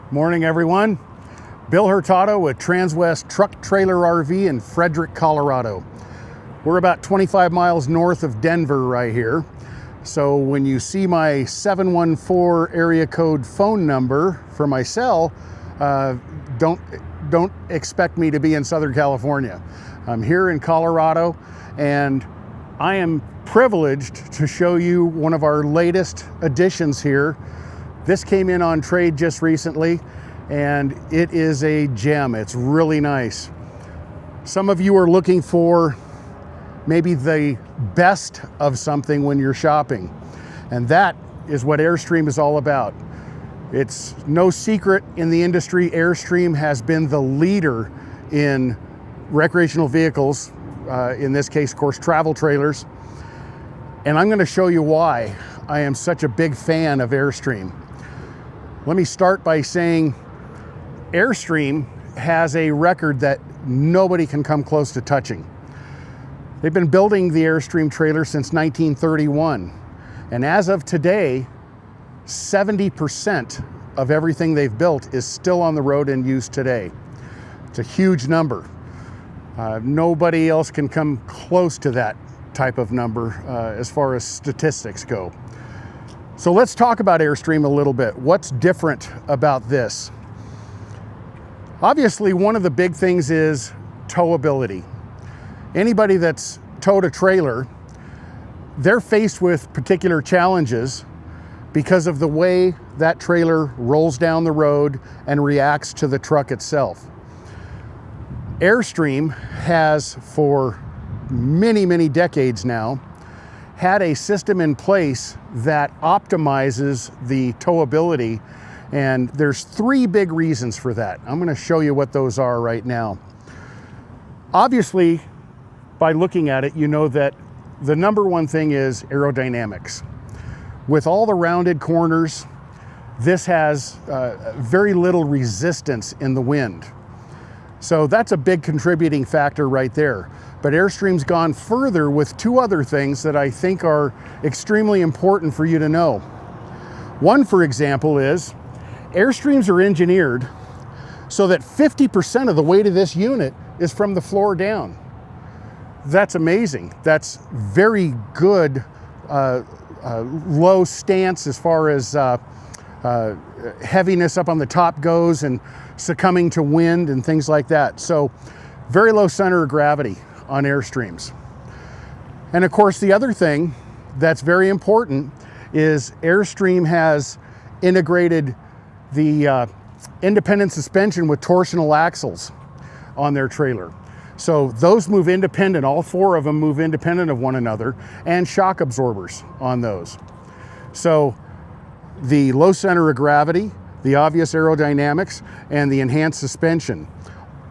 Morning, everyone. Bill Hurtado with Transwest Truck Trailer RV in Frederick, Colorado. We're about 25 miles north of Denver right here. So when you see my 714 area code phone number for my cell, don't expect me to be in Southern California. I'm here in Colorado, and I am privileged to show you one of our latest additions here. This came in on trade just recently, and it is a gem. It's really nice. Some of you are looking for maybe the best of something when you're shopping, and that is what Airstream is all about. It's no secret in the industry, Airstream has been the leader in recreational vehicles, in this case, of course, travel trailers. And I'm going to show you why I am such a big fan of Airstream. Let me start by saying Airstream has a record that nobody can come close to touching. They've been building the Airstream trailer since 1931. And as of today, 70% of everything they've built is still on the road in use today. It's a huge number. Nobody else can come close to that type of number as far as statistics go. So let's talk about Airstream a little bit. What's different about this? Obviously, one of the big things is towability. Anybody that's towed a trailer, they're faced with particular challenges because of the way that trailer rolls down the road and reacts to the truck itself. Airstream has, for many, many decades now, had a system in place that optimizes the towability, and there's three big reasons for that. I'm going to show you what those are right now. Obviously, by looking at it, you know that the number one thing is aerodynamics. With all the rounded corners, this has very little resistance in the wind. So that's a big contributing factor right there. But Airstream's gone further with two other things that I think are extremely important for you to know. One, for example, is Airstreams are engineered so that 50% of the weight of this unit is from the floor down. That's amazing. That's very good low stance as far as heaviness up on the top goes and succumbing to wind and things like that. So very low center of gravity on Airstreams. And of course, the other thing that's very important is Airstream has integrated the independent suspension with torsional axles on their trailer. So those move independent, all four of them move independent of one another, and shock absorbers on those. So the low center of gravity, the obvious aerodynamics, and the enhanced suspension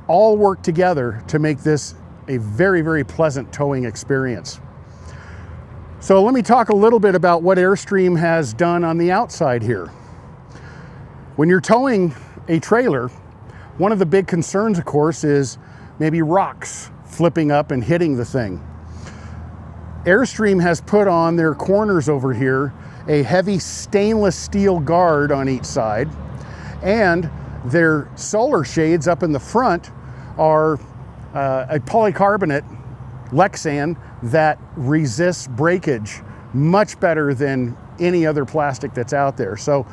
all work together to make this a very, very pleasant towing experience. So let me talk a little bit about what Airstream has done on the outside here. When you're towing a trailer, one of the big concerns, of course, is maybe rocks flipping up and hitting the thing. Airstream has put on their corners over here a heavy stainless steel guard on each side, and their solar shades up in the front are a polycarbonate Lexan that resists breakage much better than any other plastic that's out there. So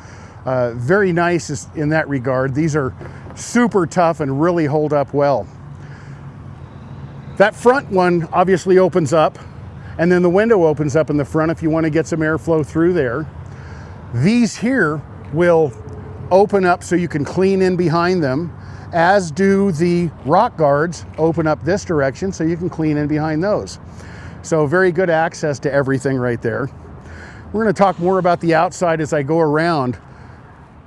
very nice in that regard. These are super tough and really hold up well. That front one obviously opens up, and then the window opens up in the front if you want to get some airflow through there. These here will open up so you can clean in behind them, as do the rock guards open up this direction so you can clean in behind those. So very good access to everything right there. We're going to talk more about the outside as I go around,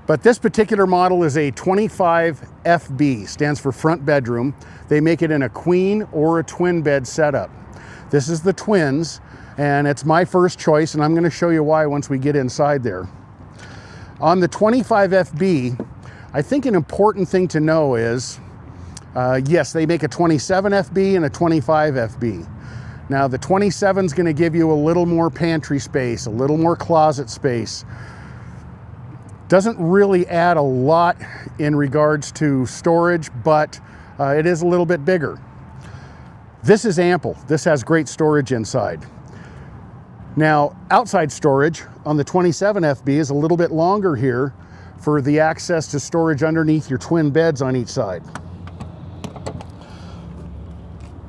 but this particular model is a 25FB, stands for front bedroom. They make it in a queen or a twin bed setup. This is the twins, and it's my first choice, and I'm going to show you why once we get inside there. On the 25FB, I think an important thing to know is, yes, they make a 27FB and a 25FB. Now the 27 is going to give you a little more pantry space, a little more closet space. Doesn't really add a lot in regards to storage, but it is a little bit bigger. This is ample. This has great storage inside. Now, outside storage on the 27 FB is a little bit longer here for the access to storage underneath your twin beds on each side.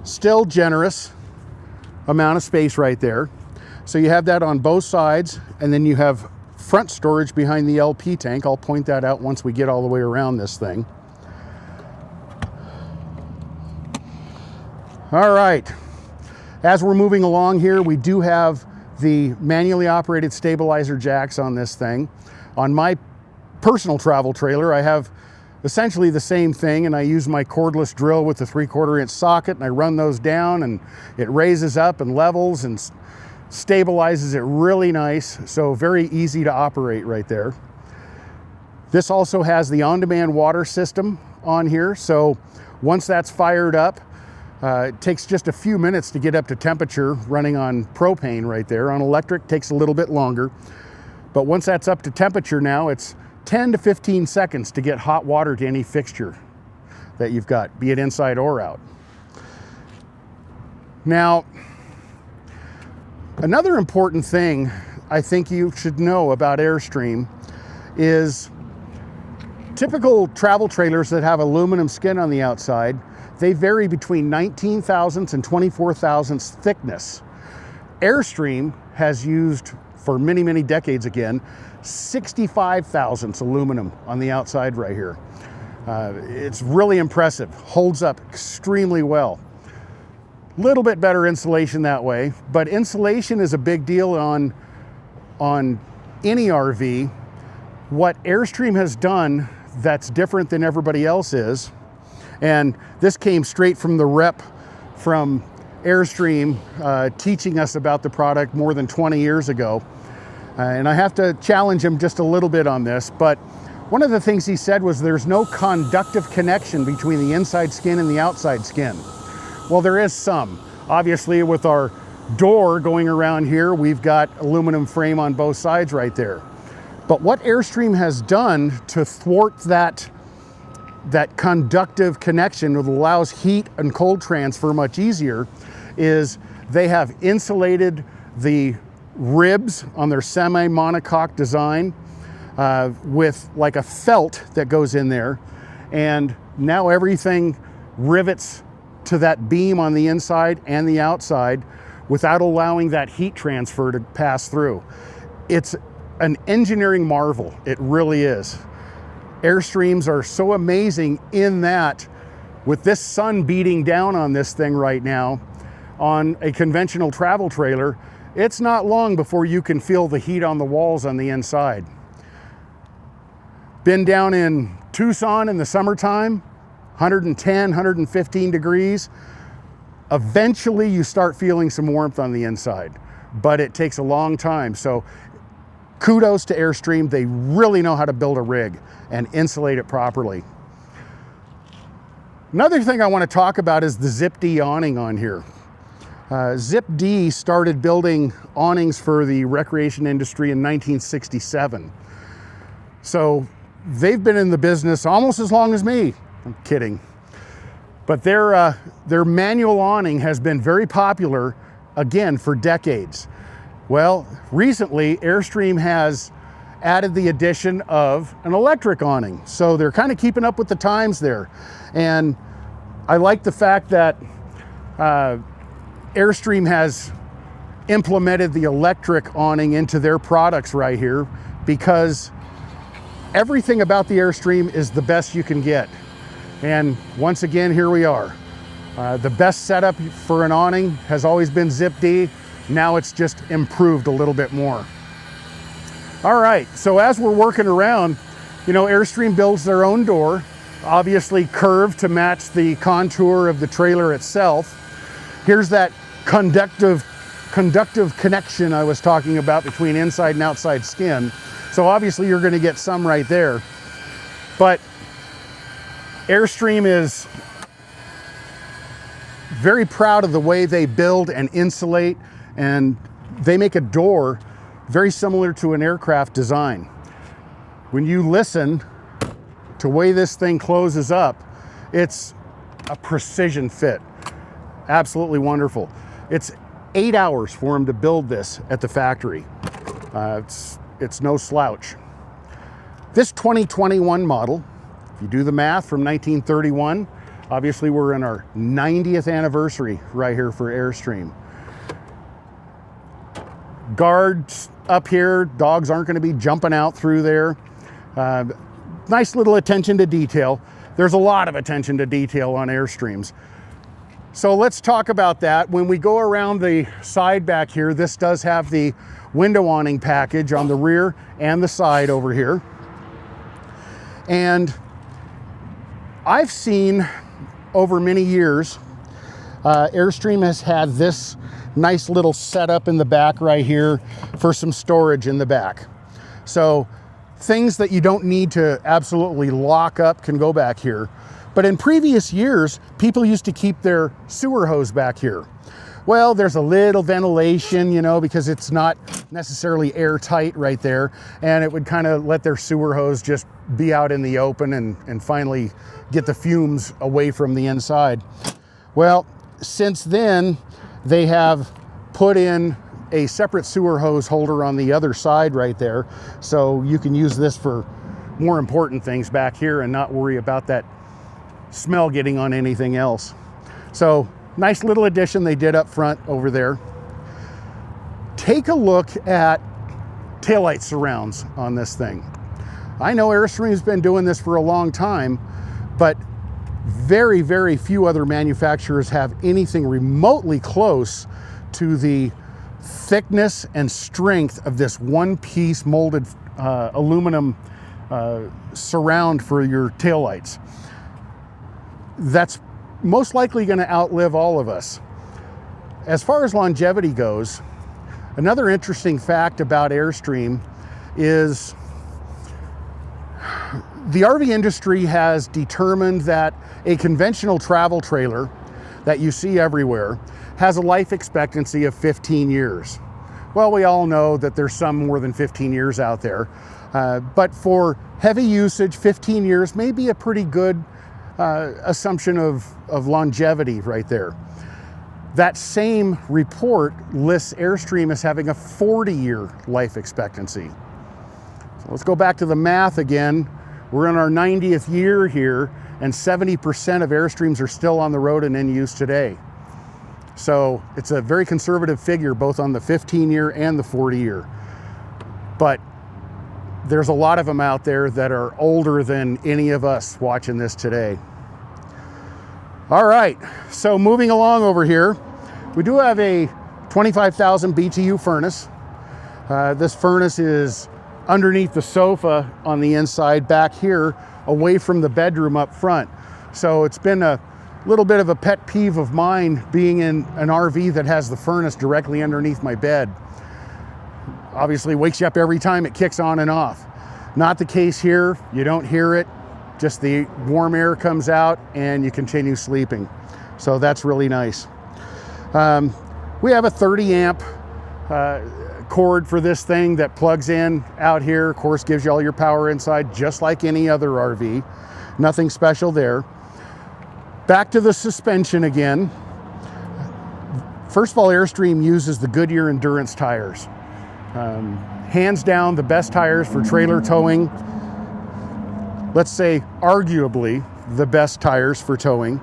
Still generous amount of space right there. So you have that on both sides, and then you have front storage behind the LP tank. I'll point that out once we get all the way around this thing. All right, as we're moving along here, we do have the manually operated stabilizer jacks on this thing. On my personal travel trailer, I have essentially the same thing, and I use my cordless drill with the 3/4 inch socket, and I run those down, and it raises up and levels and stabilizes it really nice. So very easy to operate right there. This also has the on-demand water system on here. So once that's fired up, it takes just a few minutes to get up to temperature running on propane right there. On electric, takes a little bit longer. But once that's up to temperature now, it's 10 to 15 seconds to get hot water to any fixture that you've got, be it inside or out. Now, another important thing I think you should know about Airstream is typical travel trailers that have aluminum skin on the outside, they vary between 19 thousandths and 24 thousandths thickness. Airstream has used, for many, many decades again, 65 thousandths aluminum on the outside right here. It's really impressive, holds up extremely well. Little bit better insulation that way, but insulation is a big deal on any RV. What Airstream has done that's different than everybody else is, and this came straight from the rep from Airstream teaching us about the product more than 20 years ago. And I have to challenge him just a little bit on this, but one of the things he said was there's no conductive connection between the inside skin and the outside skin. Well, there is some. Obviously, with our door going around here, we've got aluminum frame on both sides right there. But what Airstream has done to thwart that conductive connection that allows heat and cold transfer much easier is they have insulated the ribs on their semi-monocoque design with like a felt that goes in there, and now everything rivets to that beam on the inside and the outside without allowing that heat transfer to pass through. It's an engineering marvel, it really is. Airstreams are so amazing in that with this sun beating down on this thing right now, on a conventional travel trailer, it's not long before you can feel the heat on the walls on the inside. Been down in Tucson in the summertime, 110, 115 degrees. Eventually you start feeling some warmth on the inside, but it takes a long time. So kudos to Airstream. They really know how to build a rig and insulate it properly. Another thing I want to talk about is the Zip-D awning on here. Zip-D started building awnings for the recreation industry in 1967. So they've been in the business almost as long as me. I'm kidding. But their manual awning has been very popular, again, for decades. Well, recently, Airstream has added the addition of an electric awning. So they're kind of keeping up with the times there. And I like the fact that Airstream has implemented the electric awning into their products right here, because everything about the Airstream is the best you can get. And once again, here we are. The best setup for an awning has always been Zip-D. Now it's just improved a little bit more. All right, so as we're working around, you know, Airstream builds their own door, obviously curved to match the contour of the trailer itself. Here's that conductive connection I was talking about between inside and outside skin. So obviously you're going to get some right there. But Airstream is very proud of the way they build and insulate, and they make a door very similar to an aircraft design. When you listen to the way this thing closes up, it's a precision fit. Absolutely wonderful. It's 8 hours for them to build this at the factory. It's no slouch. This 2021 model, if you do the math, from 1931, obviously we're in our 90th anniversary right here for Airstream. Guards up here, dogs aren't going to be jumping out through there. Nice little attention to detail. There's a lot of attention to detail on Airstreams. So let's talk about that. When we go around the side back here, this does have the window awning package on the rear and the side over here. And I've seen over many years, Airstream has had this nice little setup in the back right here for some storage in the back. So things that you don't need to absolutely lock up can go back here. But in previous years, people used to keep their sewer hose back here. Well, there's a little ventilation, you know, because it's not necessarily airtight right there, and it would kind of let their sewer hose just be out in the open and finally get the fumes away from the inside. Well, since then, they have put in a separate sewer hose holder on the other side right there, so you can use this for more important things back here and not worry about that smell getting on anything else. So nice little addition they did up front over there. Take a look at taillight surrounds on this thing. I know Airstream's been doing this for a long time, but very, very few other manufacturers have anything remotely close to the thickness and strength of this one-piece molded aluminum surround for your taillights. That's most likely going to outlive all of us. As far as longevity goes, another interesting fact about Airstream is the RV industry has determined that a conventional travel trailer that you see everywhere has a life expectancy of 15 years. Well, we all know that there's some more than 15 years out there, but for heavy usage, 15 years may be a pretty good assumption of longevity right there. That same report lists Airstream as having a 40-year life expectancy. So let's go back to the math again. We're in our 90th year here, and 70% of Airstreams are still on the road and in use today. So it's a very conservative figure, both on the 15-year and the 40-year. But there's a lot of them out there that are older than any of us watching this today. All right, so moving along over here, we do have a 25,000 BTU furnace. This furnace is underneath the sofa on the inside back here, away from the bedroom up front. So it's been a little bit of a pet peeve of mine being in an RV that has the furnace directly underneath my bed. Obviously wakes you up every time it kicks on and off. Not the case here. You don't hear it. Just the warm air comes out and you continue sleeping. So that's really nice. We have a 30 amp cord for this thing that plugs in out here. Of course, gives you all your power inside, just like any other RV. Nothing special there. Back to the suspension again. First of all, Airstream uses the Goodyear Endurance tires. Hands down, the best tires for trailer towing. Let's say arguably the best tires for towing.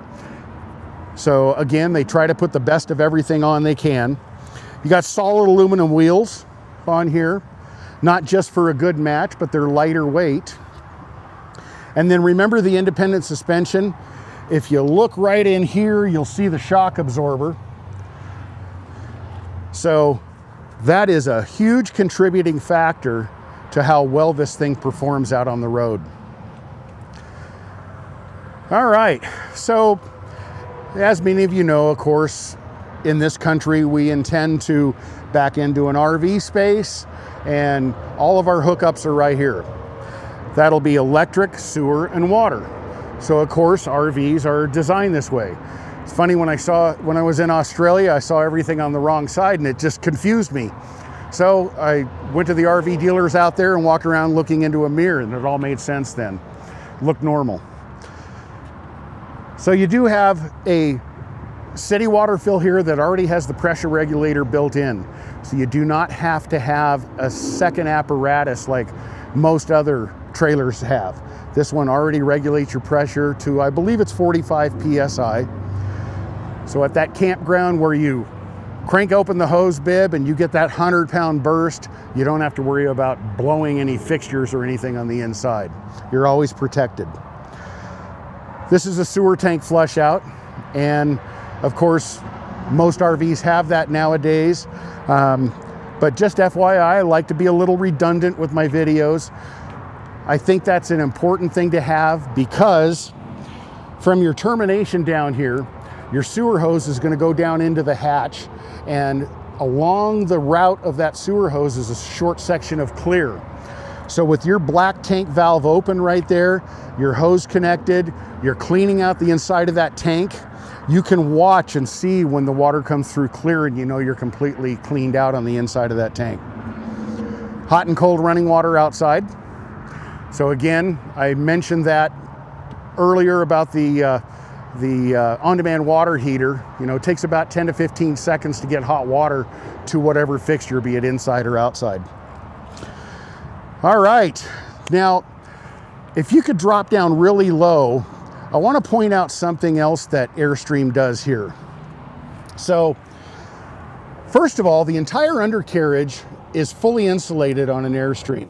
So again, they try to put the best of everything on they can. You got solid aluminum wheels on here, not just for a good match, but they're lighter weight. And then remember the independent suspension. If you look right in here, you'll see the shock absorber. So that is a huge contributing factor to how well this thing performs out on the road. All right, so as many of you know, of course, in this country, we intend to back into an RV space, and all of our hookups are right here. That'll be electric, sewer, and water. So of course, RVs are designed this way. It's funny, when I was in Australia, I saw everything on the wrong side and it just confused me. So I went to the RV dealers out there and walked around looking into a mirror, and it all made sense then. Looked normal. So you do have a city water fill here that already has the pressure regulator built in. So you do not have to have a second apparatus like most other trailers have. This one already regulates your pressure to, I believe it's 45 PSI. So at that campground where you crank open the hose bib and you get that 100-pound burst, you don't have to worry about blowing any fixtures or anything on the inside. You're always protected. This is a sewer tank flush out, and of course most RVs have that nowadays, but just FYI, I like to be a little redundant with my videos. I think that's an important thing to have, because from your termination down here, your sewer hose is going to go down into the hatch, and along the route of that sewer hose is a short section of clear. So with your black tank valve open right there, your hose connected, you're cleaning out the inside of that tank, you can watch and see when the water comes through clear, and you know you're completely cleaned out on the inside of that tank. Hot and cold running water outside. So again, I mentioned that earlier about the on-demand water heater. You know, it takes about 10 to 15 seconds to get hot water to whatever fixture, be it inside or outside. All right, now, if you could drop down really low, I want to point out something else that Airstream does here. So, first of all, the entire undercarriage is fully insulated on an Airstream.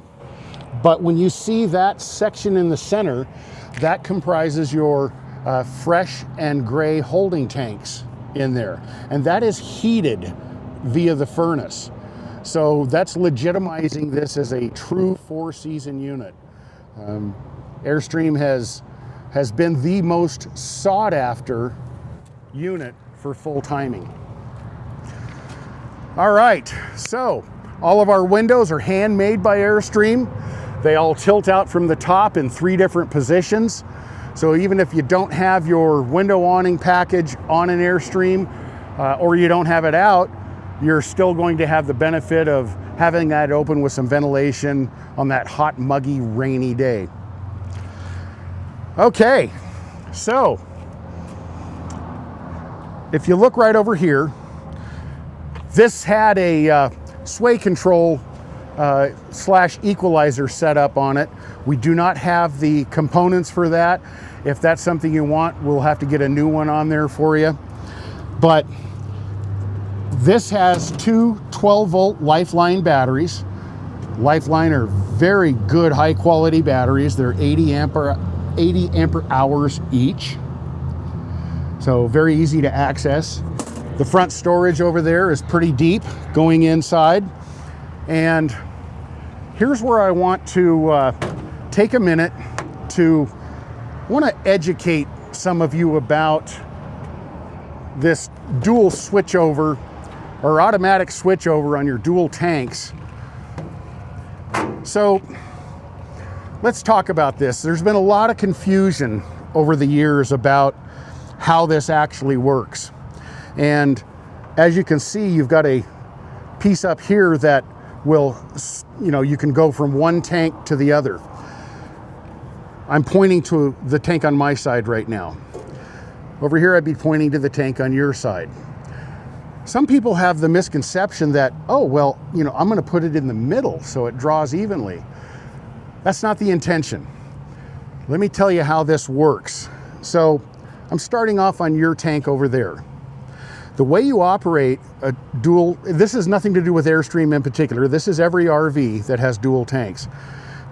But when you see that section in the center, that comprises your fresh and gray holding tanks in there. And that is heated via the furnace. So that's legitimizing this as a true 4-season unit. Airstream has been the most sought after unit for full timing. All right, so all of our windows are handmade by Airstream. They all tilt out from the top in 3 different positions. So even if you don't have your window awning package on an Airstream, or you don't have it out, you're still going to have the benefit of having that open with some ventilation on that hot, muggy, rainy day. Okay, so if you look right over here, this had a sway control slash equalizer set up on it. We do not have the components for that. If that's something you want, we'll have to get a new one on there for you. But this has 2 12-volt Lifeline batteries. Lifeline are very good, high-quality batteries. They're 80 amp hours each. So very easy to access. The front storage over there is pretty deep going inside. And here's where I want to take a minute to educate some of you about this dual switchover or automatic switchover on your dual tanks. So let's talk about this. There's been a lot of confusion over the years about how this actually works. And as you can see, you've got a piece up here that will, you can go from one tank to the other. I'm pointing to the tank on my side right now. Over here, I'd be pointing to the tank on your side. Some people have the misconception that, oh, well, I'm going to put it in the middle so it draws evenly. That's not the intention. Let me tell you how this works. So I'm starting off on your tank over there. The way you operate a dual, this has nothing to do with Airstream in particular. This is every RV that has dual tanks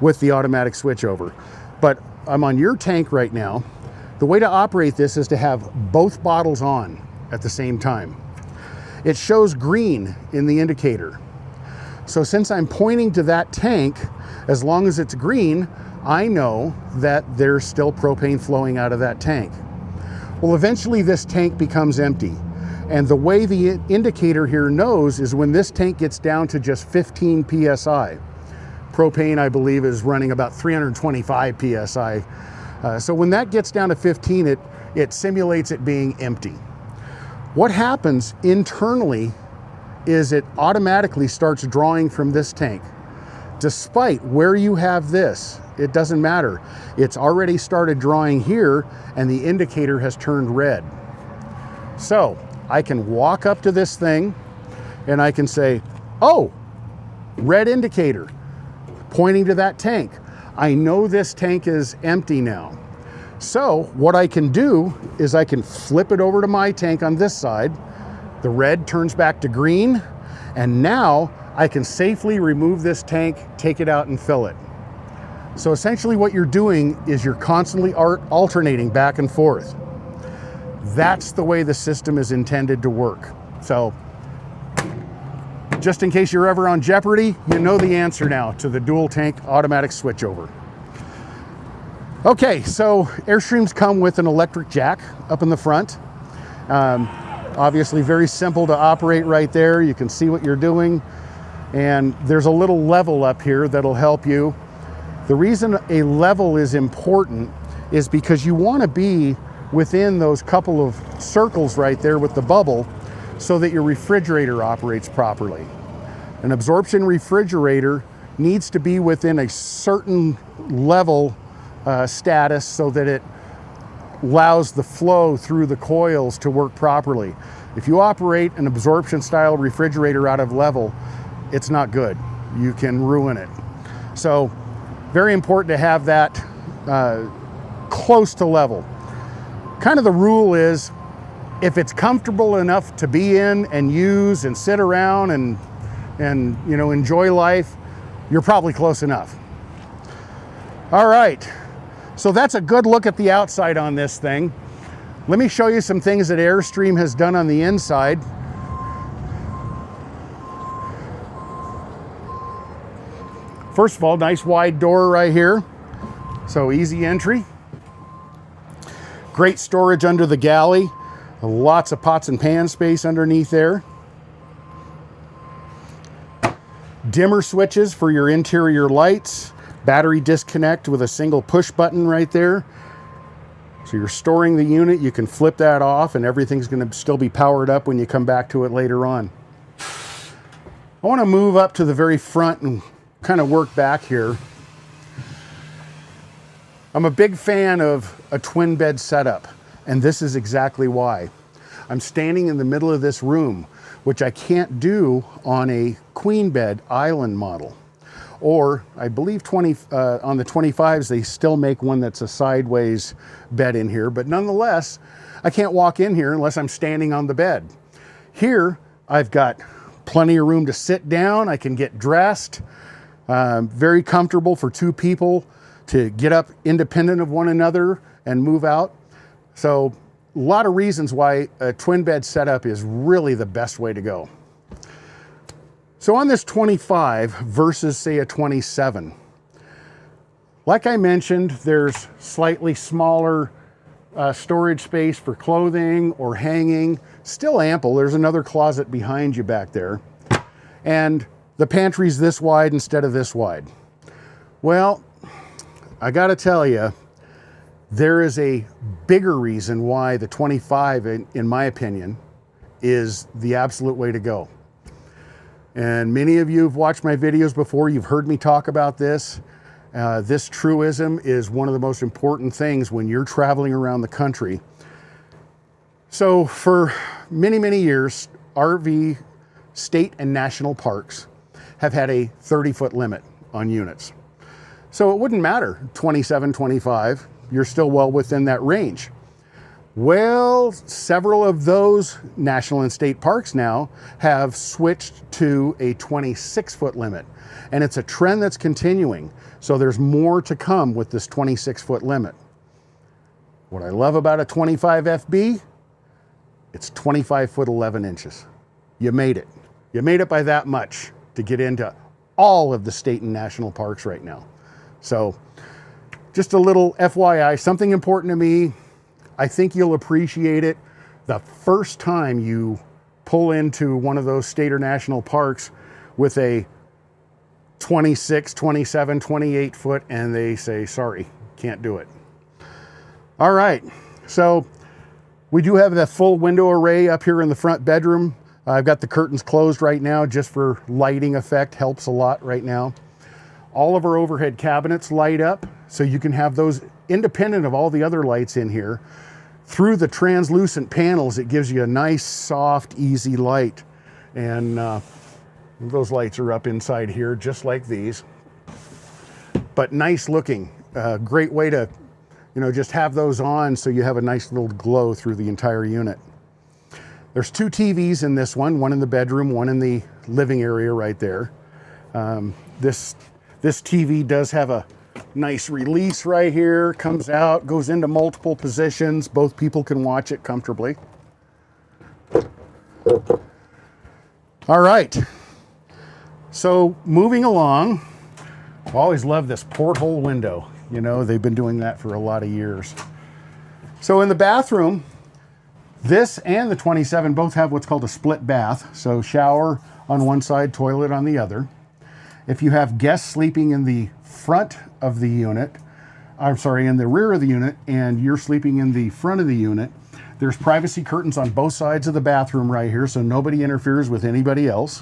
with the automatic switchover. But I'm on your tank right now. The way to operate this is to have both bottles on at the same time. It shows green in the indicator. So since I'm pointing to that tank, as long as it's green, I know that there's still propane flowing out of that tank. Well, eventually this tank becomes empty. And the way the indicator here knows is when this tank gets down to just 15 PSI. Propane, I believe, is running about 325 PSI. So when that gets down to 15, it simulates it being empty. What happens internally is it automatically starts drawing from this tank. Despite where you have this, it doesn't matter. It's already started drawing here and the indicator has turned red. So I can walk up to this thing and I can say, oh, red indicator, pointing to that tank. I know this tank is empty now. So what I can do is I can flip it over to my tank on this side. The red turns back to green, and now I can safely remove this tank, take it out and fill it. So essentially what you're doing is you're constantly alternating back and forth. That's the way the system is intended to work. So just in case you're ever on Jeopardy, you know the answer now to the dual tank automatic switchover. Okay, so Airstreams come with an electric jack up in the front. Obviously very simple to operate right there. You can see what you're doing. And there's a little level up here that'll help you. The reason a level is important is because you want to be within those couple of circles right there with the bubble so that your refrigerator operates properly. An absorption refrigerator needs to be within a certain level status so that it allows the flow through the coils to work properly. If you operate an absorption style refrigerator out of level, it's not good. You can ruin it. So very important to have that close to level. Kind of the rule is, if it's comfortable enough to be in and use and sit around and you know, enjoy life, you're probably close enough. All right, so that's a good look at the outside on this thing. Let me show you some things that Airstream has done on the inside. First of all, nice wide door right here, so easy entry. Great storage under the galley. Lots of pots and pan space underneath there. Dimmer switches for your interior lights. Battery disconnect with a single push button right there. So you're storing the unit, you can flip that off and everything's going to still be powered up when you come back to it later on. I want to move up to the very front and kind of work back here. I'm a big fan of a twin bed setup, and this is exactly why. I'm standing in the middle of this room, which I can't do on a queen bed island model. Or I believe on the 25s, they still make one that's a sideways bed in here, but nonetheless, I can't walk in here unless I'm standing on the bed. Here, I've got plenty of room to sit down. I can get dressed. Very comfortable for two people to get up independent of one another and move out. So a lot of reasons why a twin bed setup is really the best way to go. So on this 25 versus say a 27, like I mentioned, there's slightly smaller storage space for clothing or hanging, still ample. There's another closet behind you back there. And the pantry's this wide instead of this wide. Well, I gotta tell you, there is a bigger reason why the 25, in my opinion, is the absolute way to go. And many of you have watched my videos before, you've heard me talk about this. This truism is one of the most important things when you're traveling around the country. So for many, many years, RV state and national parks have had a 30-foot limit on units. So it wouldn't matter, 27, 25, you're still well within that range. Well, several of those national and state parks now have switched to a 26-foot limit, and it's a trend that's continuing. So there's more to come with this 26-foot limit. What I love about a 25 FB, it's 25 foot 11 inches. You made it. You made it by that much to get into all of the state and national parks right now. So just a little FYI, something important to me. I think you'll appreciate it the first time you pull into one of those state or national parks with a 26, 27, 28 foot and they say, sorry, can't do it. All right, so We do have that full window array up here in the front bedroom. I've got the curtains closed right now just for lighting effect, helps a lot right now. All of our overhead cabinets light up, so you can have those independent of all the other lights in here. Through the translucent panels, it gives you a nice, soft, easy light. And those lights are up inside here, just like these. But nice looking. Great way to, just have those on so you have a nice little glow through the entire unit. There's 2 TVs in this one in the bedroom, one in the living area right there. This TV does have a nice release right here, comes out, goes into multiple positions. Both people can watch it comfortably. All right, so moving along, I always love this porthole window. They've been doing that for a lot of years. So in the bathroom, this and the 27 both have what's called a split bath. So shower on one side, toilet on the other. If you have guests sleeping in the front of the unit, in the rear of the unit, and you're sleeping in the front of the unit, there's privacy curtains on both sides of the bathroom right here, so nobody interferes with anybody else.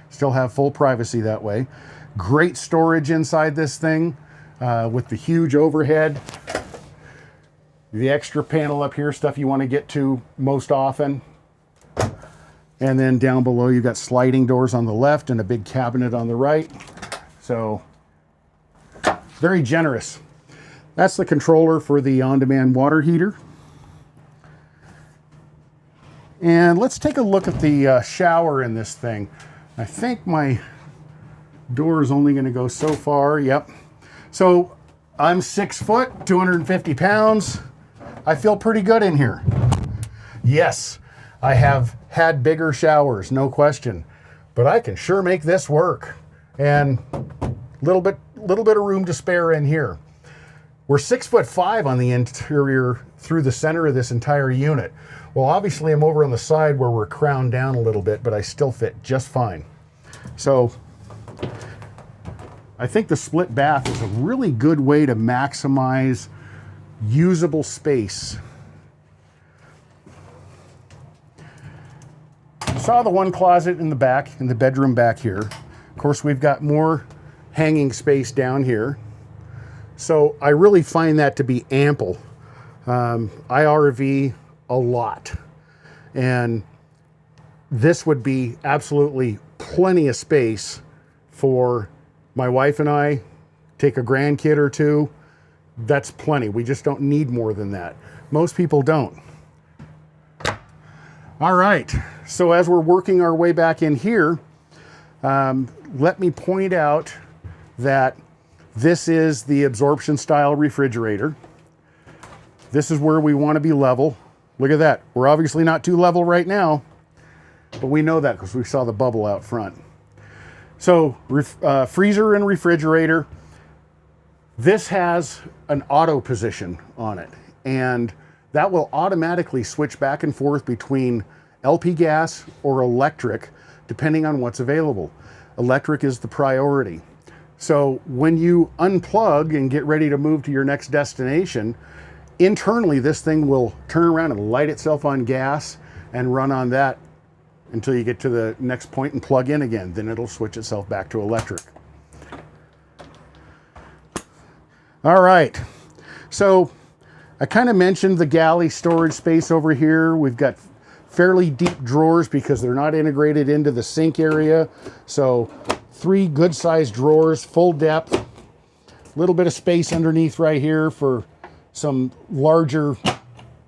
Still have full privacy that way. Great storage inside this thing with the huge overhead. The extra panel up here, stuff you want to get to most often. And then down below, you've got sliding doors on the left and a big cabinet on the right. So, very generous. That's the controller for the on-demand water heater. And let's take a look at the shower in this thing. I think my door is only going to go so far. Yep. So, I'm 6 foot, 250 pounds. I feel pretty good in here. Yes, I have had bigger showers, no question, but I can sure make this work. And little bit of room to spare in here. We're 6'5" on the interior through the center of this entire unit. Well, obviously I'm over on the side where we're crowned down a little bit, but I still fit just fine. So I think the split bath is a really good way to maximize usable space. Saw the one closet in the back, in the bedroom back here. Of course, we've got more hanging space down here. So I really find that to be ample. I RV a lot. And this would be absolutely plenty of space for my wife and I. Take a grandkid or two. That's plenty. We just don't need more than that. Most people don't. All right, so as we're working our way back in here, let me point out that this is the absorption style refrigerator. This is where we want to be level. Look at that. We're obviously not too level right now, but we know that because we saw the bubble out front. So freezer and refrigerator. This has an auto position on it, and that will automatically switch back and forth between LP gas or electric, depending on what's available. Electric is the priority. So when you unplug and get ready to move to your next destination, internally this thing will turn around and light itself on gas and run on that until you get to the next point and plug in again. Then it'll switch itself back to electric. All right, so I kind of mentioned the galley storage space over here. We've got fairly deep drawers because they're not integrated into the sink area. So 3 good sized drawers, full depth, a little bit of space underneath right here for some larger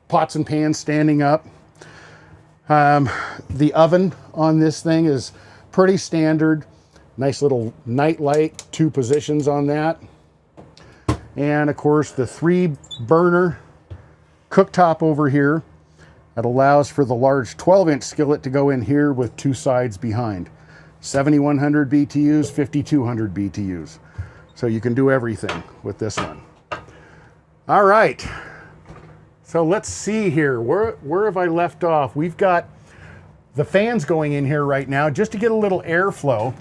pots and pans standing up. The oven on this thing is pretty standard. Nice little night light, 2 positions on that. And of course the 3 burner cooktop over here that allows for the large 12-inch skillet to go in here with 2 sides behind. 7,100 BTUs, 5,200 BTUs. So you can do everything with this one. All right, so let's see here. Where have I left off? We've got the fans going in here right now just to get a little airflow.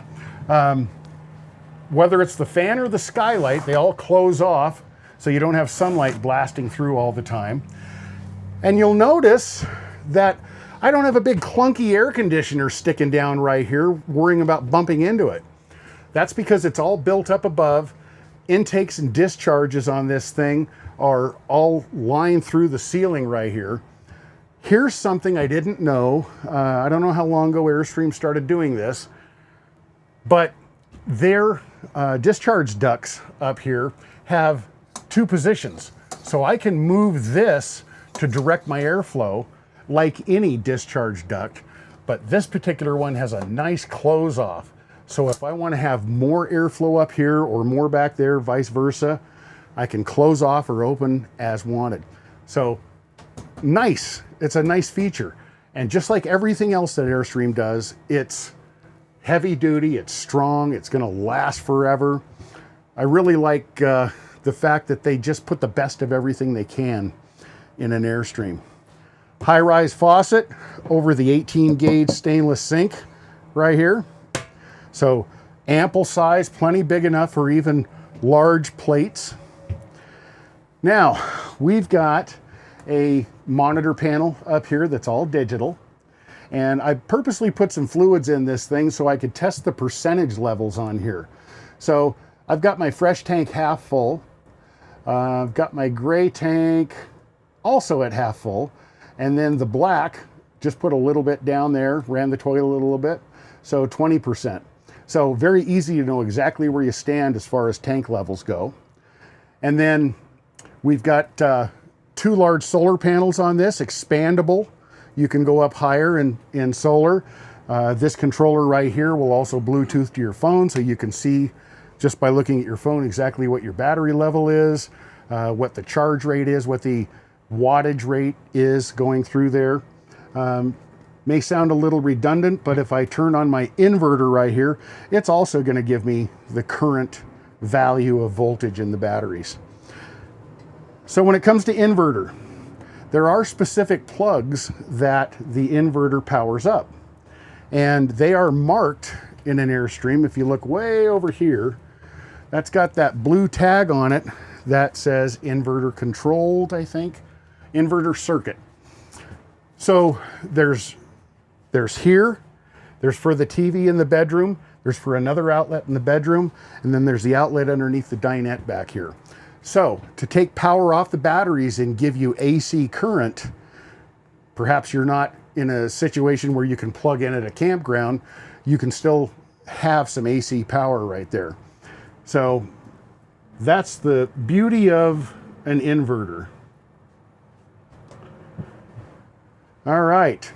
Whether it's the fan or the skylight, they all close off so you don't have sunlight blasting through all the time. And you'll notice that I don't have a big clunky air conditioner sticking down right here, worrying about bumping into it. That's because it's all built up above. Intakes and discharges on this thing are all lined through the ceiling right here. Here's something I didn't know. I don't know how long ago Airstream started doing this, but their discharge ducts up here have two positions. So I can move this to direct my airflow like any discharge duct, but this particular one has a nice close off. So if I want to have more airflow up here or more back there, vice versa, I can close off or open as wanted. So nice, it's a nice feature. And just like everything else that Airstream does, it's heavy duty, it's strong, it's gonna last forever. I really like the fact that they just put the best of everything they can in an Airstream. High-rise faucet over the 18 gauge stainless sink right here. So ample size, plenty big enough for even large plates. Now, we've got a monitor panel up here that's all digital. And I purposely put some fluids in this thing so I could test the percentage levels on here. So I've got my fresh tank half full. I've got my gray tank also at half full. And then the black, just put a little bit down there, ran the toilet a little bit. So 20%. So very easy to know exactly where you stand as far as tank levels go. And then we've got two large solar panels on this, expandable. You can go up higher in solar. This controller right here will also Bluetooth to your phone, so you can see just by looking at your phone exactly what your battery level is, what the charge rate is, what the wattage rate is going through there. May sound a little redundant, but if I turn on my inverter right here, it's also going to give me the current value of voltage in the batteries. So when it comes to inverter, there are specific plugs that the inverter powers up, and they are marked in an Airstream. If you look way over here, that's got that blue tag on it that says inverter controlled, I think, inverter circuit. So there's here, there's for the TV in the bedroom, there's for another outlet in the bedroom, and then there's the outlet underneath the dinette back here. So to take power off the batteries and give you AC current, perhaps you're not in a situation where you can plug in at a campground, you can still have some AC power right there. So that's the beauty of an inverter. All right,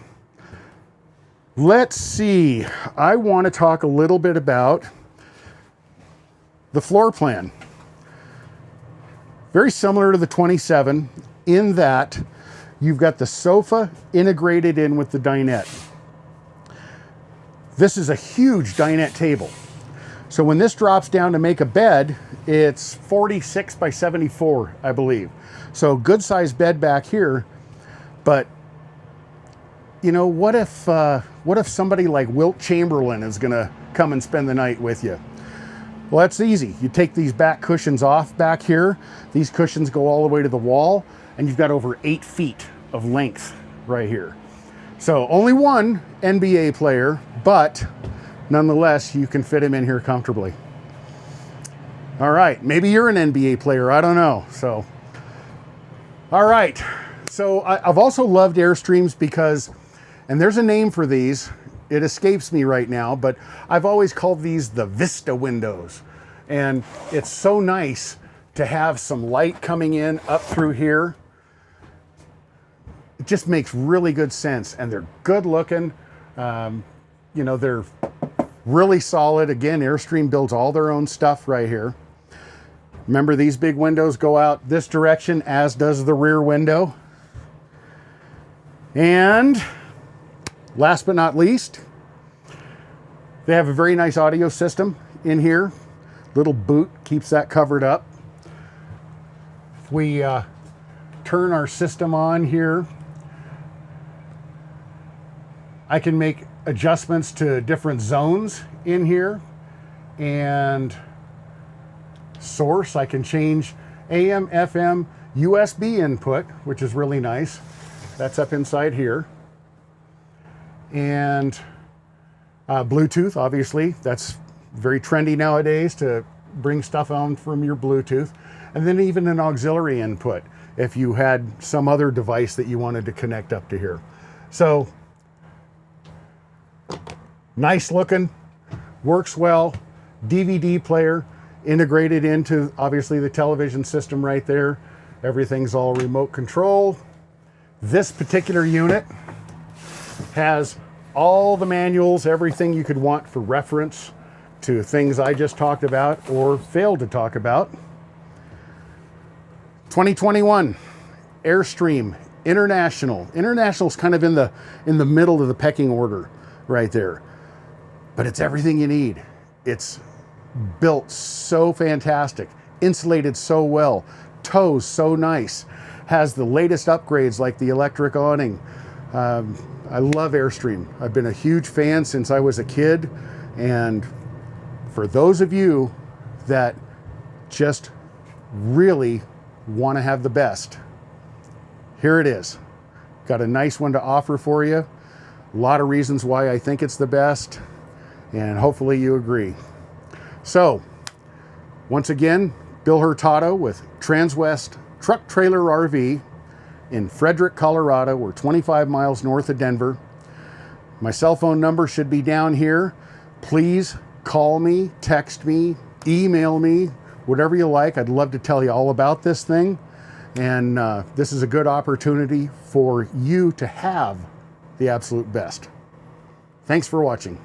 let's see. I want to talk a little bit about the floor plan. Very similar to the 27 in that you've got the sofa integrated in with the dinette. This is a huge dinette table. So when this drops down to make a bed, it's 46 by 74, I believe. So good sized bed back here, but you know, what if somebody like Wilt Chamberlain is gonna come and spend the night with you? Well, that's easy. You take these back cushions off back here. These cushions go all the way to the wall, and you've got over 8 feet of length right here. So only one NBA player, but nonetheless, you can fit him in here comfortably. All right, maybe you're an NBA player, I don't know. So, all right. So I've also loved Airstreams because, and there's a name for these, it escapes me right now, but I've always called these the Vista windows. And it's so nice to have some light coming in up through here. It just makes really good sense, and they're good looking. You know, they're really solid. Again, Airstream builds all their own stuff right here. Remember, these big windows go out this direction, as does the rear window. And last but not least, they have a very nice audio system in here. Little boot keeps that covered up. If we turn our system on here, I can make adjustments to different zones in here, and source, I can change AM, FM, USB input, which is really nice. That's up inside here. And Bluetooth, obviously, that's very trendy nowadays to bring stuff on from your Bluetooth. And then even an auxiliary input if you had some other device that you wanted to connect up to here. So nice looking, works well. DVD player integrated into obviously the television system right there. Everything's all remote control. This particular unit has all the manuals, everything you could want for reference to things I just talked about or failed to talk about. 2021 Airstream International. International's kind of in the middle of the pecking order right there. But it's everything you need. It's built so fantastic, insulated so well, tows so nice, has the latest upgrades like the electric awning. I love Airstream. I've been a huge fan since I was a kid, and for those of you that just really want to have the best, here it is. Got a nice one to offer for you. A lot of reasons why I think it's the best, and hopefully you agree. So, once again, Bill Hurtado with Transwest Truck Trailer RV in Frederick, Colorado. We're 25 miles north of Denver. My cell phone number should be down here. Please call me, text me, email me, whatever you like. I'd love to tell you all about this thing. And this is a good opportunity for you to have the absolute best. Thanks for watching.